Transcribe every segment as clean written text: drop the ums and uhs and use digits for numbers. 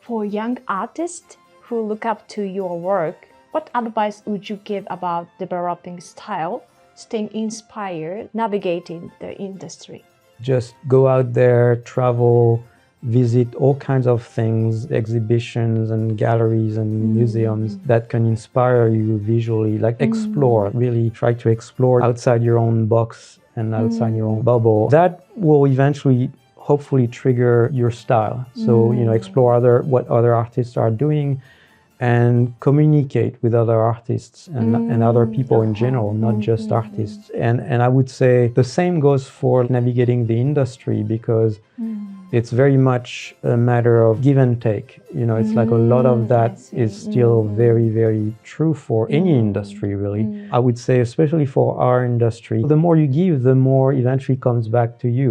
For young artists who look up to your work, what advice would you give about developing style, staying inspired, navigating the industry? Just go out there, travel, visit all kinds of things, exhibitions and galleries and museums that can inspire you visually. Like explore, really try to explore outside your own box and outside your own bubble. That will eventually hopefully trigger your style. So, explore what other artists are doing and communicate with other artists and other people in general, not just artists. And I would say the same goes for navigating the industry, because it's very much a matter of give and take. It's like a lot of that is still very, very true for any industry, really. I would say, especially for our industry, the more you give, the more eventually comes back to you.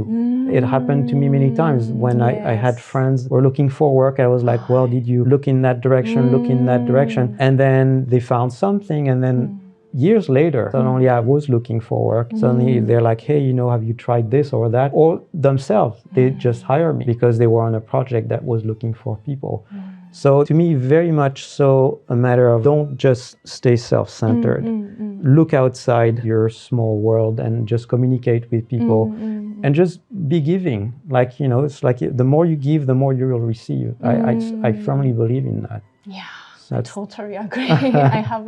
It happened to me many times when I had friends who were looking for work. I was like, well, did you look in that direction, look in that direction? And then they found something, and then years later, suddenly I was looking for work. Suddenly they're like, hey, have you tried this or that? Or themselves, they just hire me because they were on a project that was looking for people. So to me, very much so a matter of don't just stay self-centered. Look outside your small world and just communicate with people and just be giving. Like, it's like the more you give, the more you will receive. I firmly believe in that. Yeah. I totally agree. I have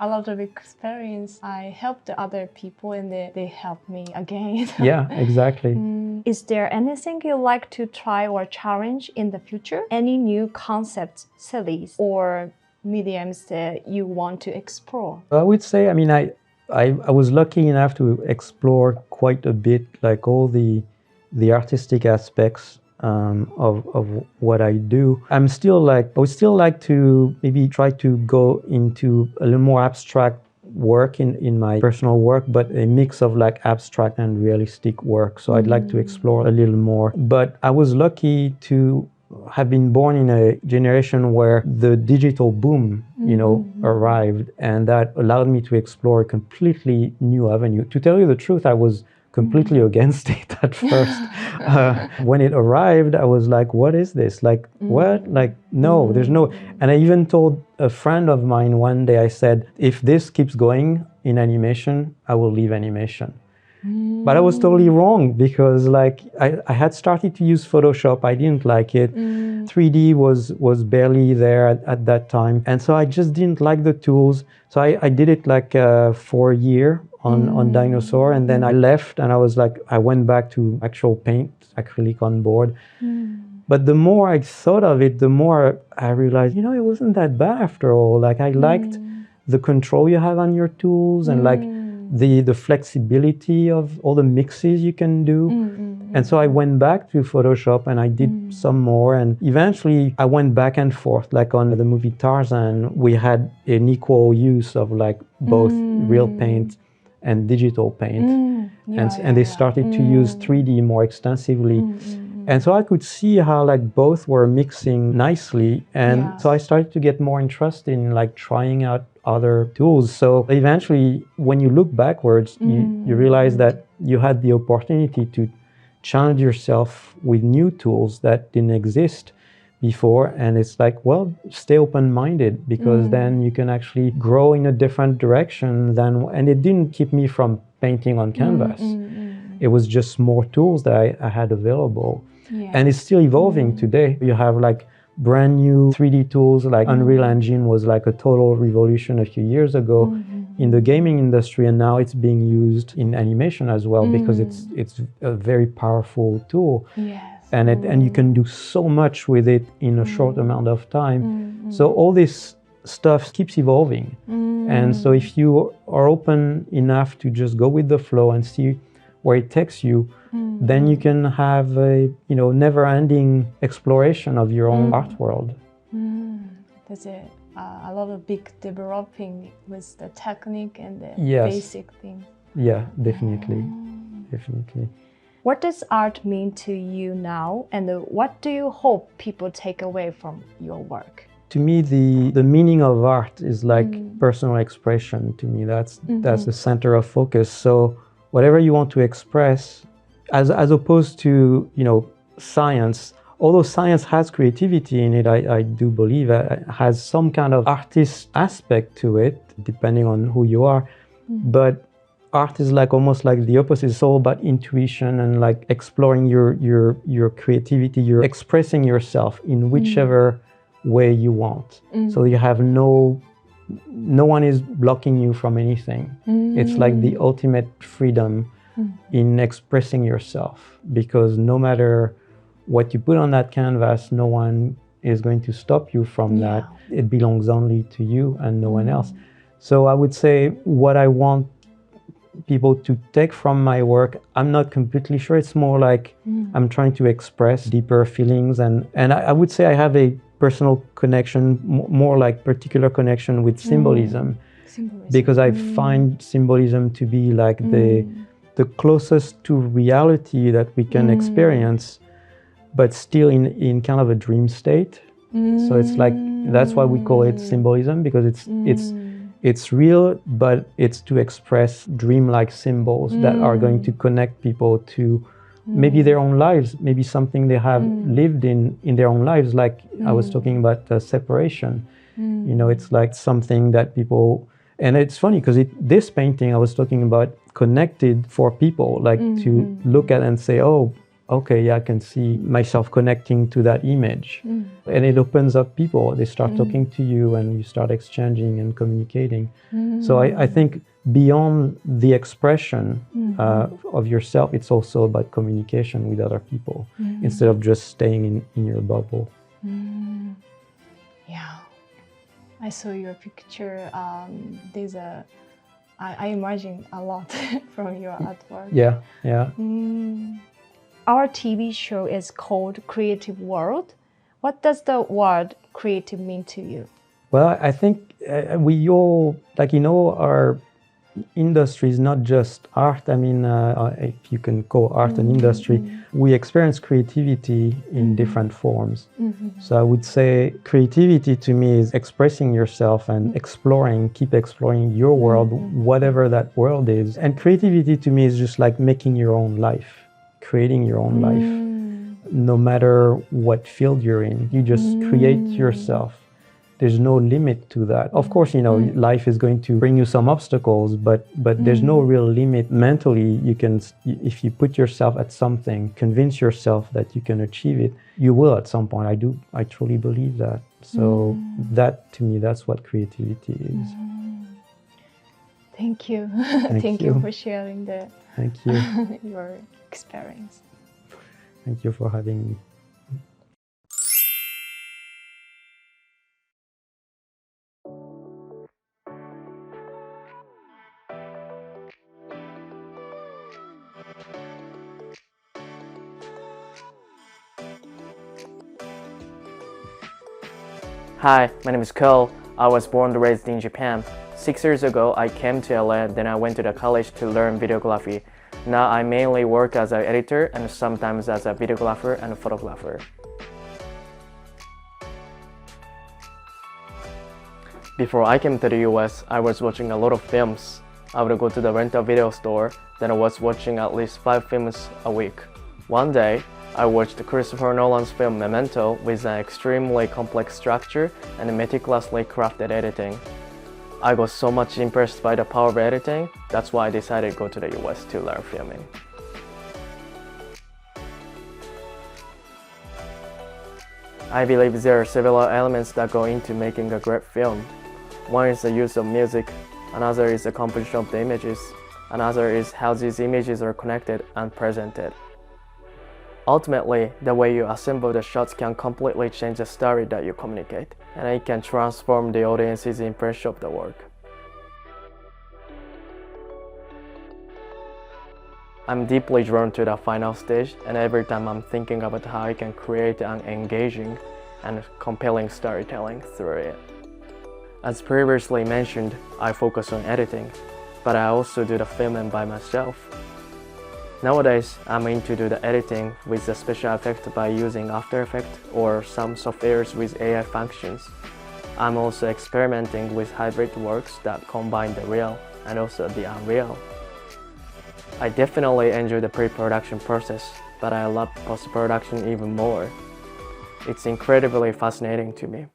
a lot of experience. I helped other people and they help me again. Yeah, exactly. Is there anything you like to try or challenge in the future? Any new concepts, series, or mediums that you want to explore? I would say, I was lucky enough to explore quite a bit, like all the artistic aspects of what I do. I would still like to maybe try to go into a little more abstract work in my personal work, but a mix of like abstract and realistic work. So I'd like to explore a little more. But I was lucky to have been born in a generation where the digital boom, arrived, and that allowed me to explore a completely new avenue. To tell you the truth, I was completely against it at first. When it arrived, I was like, what is this? Like, what? Like, no, there's no... And I even told a friend of mine one day, I said, if this keeps going in animation, I will leave animation. But I was totally wrong, because like I had started to use Photoshop. I didn't like it. 3D was barely there at that time. And so I just didn't like the tools. So I did it like for a year on Dinosaur, and then I left, and I went back to actual paint, acrylic on board. But the more I thought of it, the more I realized, it wasn't that bad after all. Like I liked the control you have on your tools, and like the flexibility of all the mixes you can do. And so I went back to Photoshop and I did some more, and eventually I went back and forth. Like on the movie Tarzan, we had an equal use of like both real paint and digital paint. And they started to use 3D more extensively. And so I could see how like both were mixing nicely. And so I started to get more interested in like trying out other tools. So eventually, when you look backwards, you realize that you had the opportunity to challenge yourself with new tools that didn't exist before. And it's like, well, stay open-minded, because then you can actually grow in a different direction and it didn't keep me from painting on canvas. It was just more tools that I had available. And it's still evolving today. You have like brand new 3D tools, like Unreal Engine was like a total revolution a few years ago in the gaming industry, and now it's being used in animation as well, because it's a very powerful tool. And you can do so much with it in a short amount of time. So all this stuff keeps evolving. And so if you are open enough to just go with the flow and see where it takes you, then you can have a never-ending exploration of your own art world. That's it. A lot of big developing with the technique and the basic things. Yeah, definitely. Definitely. What does art mean to you now, and what do you hope people take away from your work? To me, the meaning of art is like personal expression. To me, that's the center of focus. So whatever you want to express, as opposed to science, although science has creativity in it, I do believe it has some kind of artist aspect to it, depending on who you are. But art is like almost like the opposite. It's all about intuition and like exploring your creativity. You're expressing yourself in whichever way you want. So you have no one is blocking you from anything. It's like the ultimate freedom in expressing yourself, because no matter what you put on that canvas, no one is going to stop you from that. It belongs only to you and no one else. So I would say what I want people to take from my work, I'm not completely sure. It's more like I'm trying to express deeper feelings, and I would say I have a personal connection, more like particular connection with symbolism. Because I find symbolism to be like the closest to reality that we can experience, but still in kind of a dream state. So it's like, that's why we call it symbolism, because it's real, but it's to express dreamlike symbols that are going to connect people to maybe their own lives, maybe something they have lived in their own lives. Like I was talking about separation. You know, it's like something that people, and it's funny because this painting I was talking about connected for people, like to look at and say, oh, okay, yeah, I can see myself connecting to that image. And it opens up people. They start talking to you and you start exchanging and communicating. So I think beyond the expression of yourself, it's also about communication with other people instead of just staying in your bubble. Yeah, I saw your picture. I imagine a lot from your artwork. Yeah, yeah. Our TV show is called Creative World. What does the word creative mean to you? Well, I think we all, like, you know, our industry is not just art. I mean, if you can call art an industry, we experience creativity in different forms. So I would say creativity to me is expressing yourself and keep exploring your world, whatever that world is. And creativity to me is just like making your own life. Creating your own life, no matter what field you're in, you just create yourself. There's no limit to that. Of course, you know, life is going to bring you some obstacles, but there's no real limit. Mentally, you can, if you put yourself at something, convince yourself that you can achieve it, you will at some point. I truly believe that. So that, to me, that's what creativity is. Thank you. Thank you for sharing Thank you. your experience. Thank you for having me. Hi, my name is Cole. I was born and raised in Japan. 6 years ago, I came to LA, then I went to the college to learn videography. Now I mainly work as an editor and sometimes as a videographer and a photographer. Before I came to the US, I was watching a lot of films. I would go to the rental video store, then I was watching at least 5 films a week. One day, I watched Christopher Nolan's film Memento with an extremely complex structure and meticulously crafted editing. I got so much impressed by the power of editing, that's why I decided to go to the US to learn filming. I believe there are several elements that go into making a great film. One is the use of music, another is the composition of the images, another is how these images are connected and presented. Ultimately, the way you assemble the shots can completely change the story that you communicate, and it can transform the audience's impression of the work. I'm deeply drawn to the final stage, and every time I'm thinking about how I can create an engaging and compelling storytelling through it. As previously mentioned, I focus on editing, but I also do the filming by myself. Nowadays, I'm into do the editing with the special effect by using After Effects or some softwares with AI functions. I'm also experimenting with hybrid works that combine the real and also the unreal. I definitely enjoy the pre-production process, but I love post-production even more. it's incredibly fascinating to me.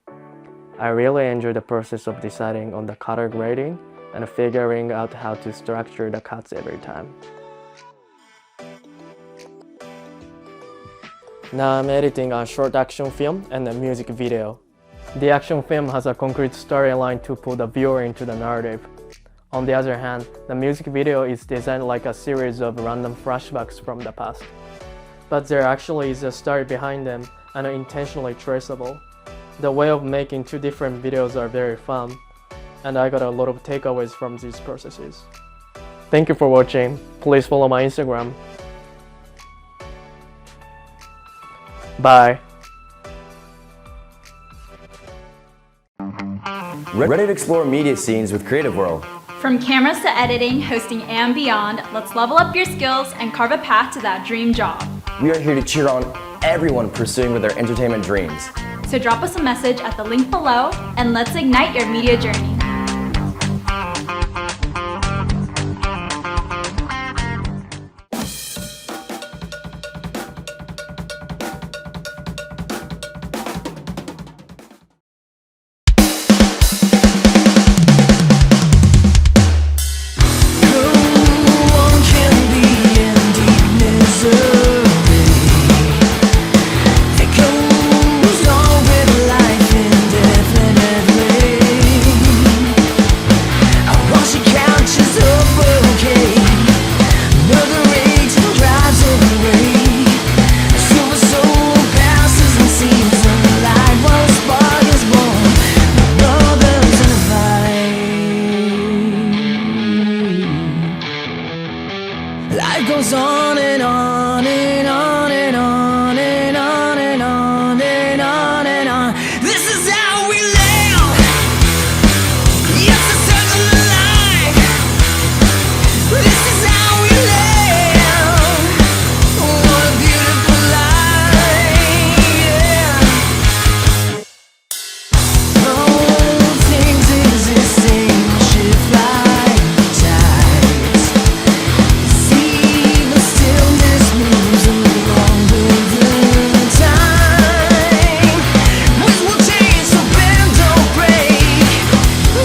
I really enjoy the process of deciding on the color grading and figuring out how to structure the cuts every time. Now I'm editing a short action film and a music video. The action film has a concrete storyline to pull the viewer into the narrative. On the other hand, the music video is designed like a series of random flashbacks from the past. But there actually is a story behind them and are intentionally traceable. The way of making two different videos are very fun, and I got a lot of takeaways from these processes. Thank you for watching. Please follow my Instagram. Bye. Ready to explore media scenes with Creative World. From cameras to editing, hosting, and beyond, let's level up your skills and carve a path to that dream job. We are here to cheer on everyone pursuing with their entertainment dreams. So drop us a message at the link below and let's ignite your media journey. Life goes on and on and on and on and on and on and on and on. This is how we live. It's a circle of life. This is how we live. What a beautiful life. Yeah. All things existing shift like tides. See the stillness moves along with the time. Winds will change, so bend, don't break.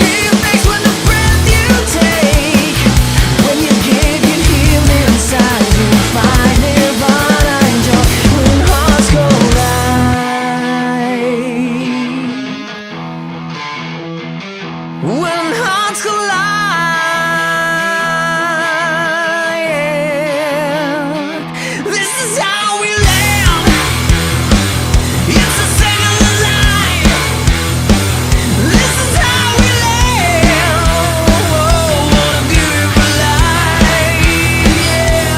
Give thanks for the breath you take. When you give, you heal inside. You'll find nirvana and joy when hearts collide. When hearts collide, yeah. This is how we live. It's a second of life. This is how we live. Oh, what a beautiful life, yeah.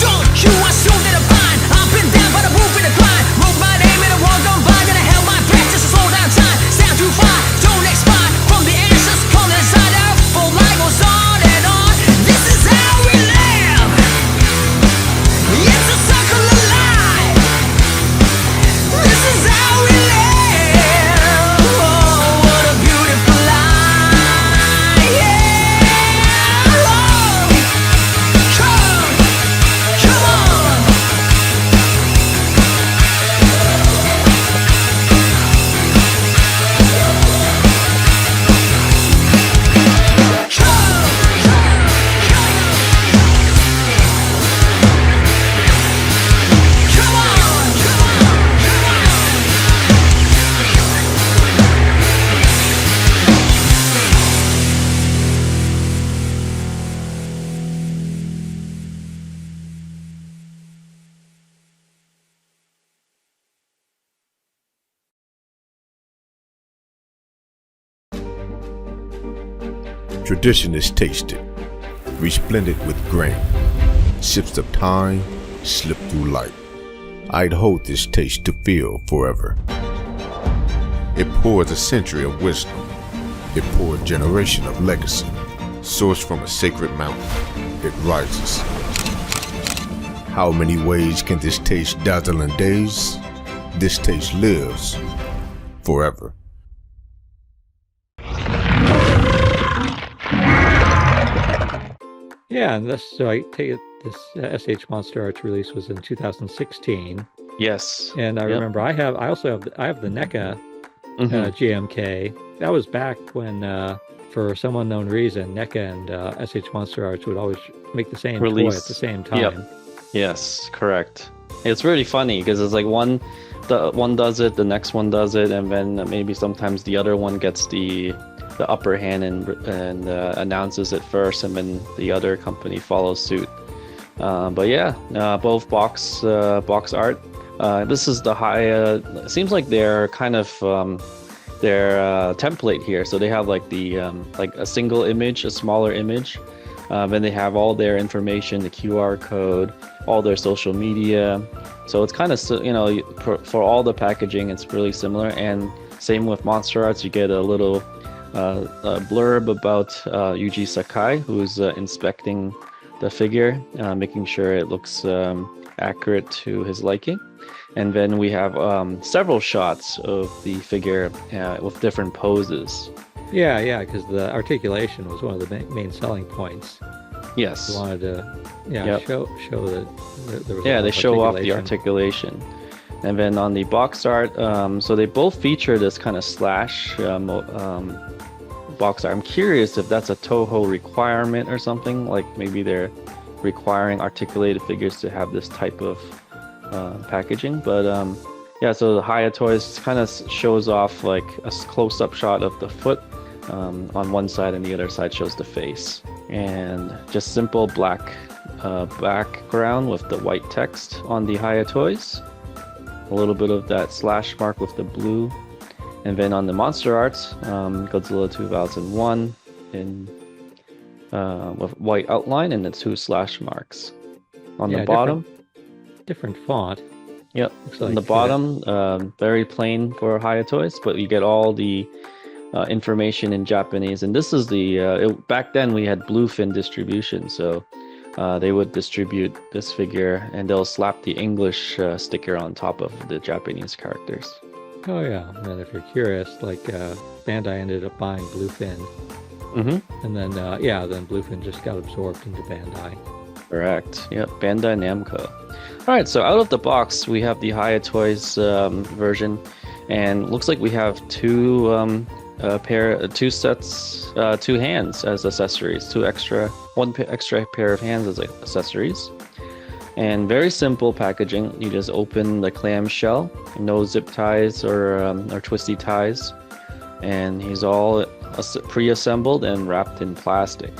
Don't you assume that I'm fine. I've been down by the roof in the grind. Wrote my name in a world gone by. Then I held my breath just to slow down time. Stand too far, don't expire. From the ashes, come inside out. For life goes on and on. This is how we live. It's a circle of life. This is how we live. Oh, what a beautiful life, yeah. Oh, come on. Tradition is tasted, resplendent with grain. Sips of time slip through light. I'd hold this taste to feel forever. It pours a century of wisdom. It pours a generation of legacy. Sourced from a sacred mountain, it rises. How many ways can this taste dazzle in days? This taste lives forever. Yeah, and so I take it this SH Monster Arts release was in 2016. Yes. And I remember I also have the NECA GMK. That was back when, for some unknown reason, NECA and SH Monster Arts would always make the same toy at the same time. Yep. Yes, correct. It's really funny because it's like one does it, the next one does it, and then maybe sometimes the other one gets the upper hand and announces it first, and then the other company follows suit. But yeah, both box art. This is the high. Seems like they're kind of their template here. So they have like the like a single image, a smaller image. Then they have all their information, the QR code, all their social media. So it's kind of, for all the packaging, it's really similar. And same with Monster Arts, you get a little blurb about Yuji Sakai, who's inspecting the figure, making sure it looks accurate to his liking. And then we have several shots of the figure with different poses. Yeah, because the articulation was one of the main selling points. Yes. You wanted to, show that there was. Yeah, they show off the articulation. And then on the box art, so they both feature this kind of slash box art. I'm curious if that's a Toho requirement or something, like maybe they're requiring articulated figures to have this type of packaging. But yeah, so the Haya Toys kind of shows off like a close-up shot of the foot on one side, and the other side shows the face. And just simple black background with the white text on the Haya Toys. A little bit of that slash mark with the blue. And then on the Monster Arts, Godzilla 2001 in with white outline and the two slash marks. On the bottom, different font. Yep. On the bottom, very plain for Haya Toys, but you get all the information in Japanese. And this is the back then we had Bluefin distribution, so they would distribute this figure and they'll slap the English sticker on top of the Japanese characters. Oh yeah, and if you're curious, like Bandai ended up buying Bluefin, and then then Bluefin just got absorbed into Bandai. Correct. Yep, Bandai Namco. All right, so out of the box we have the Haya Toys version, and looks like we have two hands as accessories, one extra pair of hands as accessories. And very simple packaging. You just open the clamshell, no zip ties or twisty ties, and he's all pre-assembled and wrapped in plastic.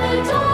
I don't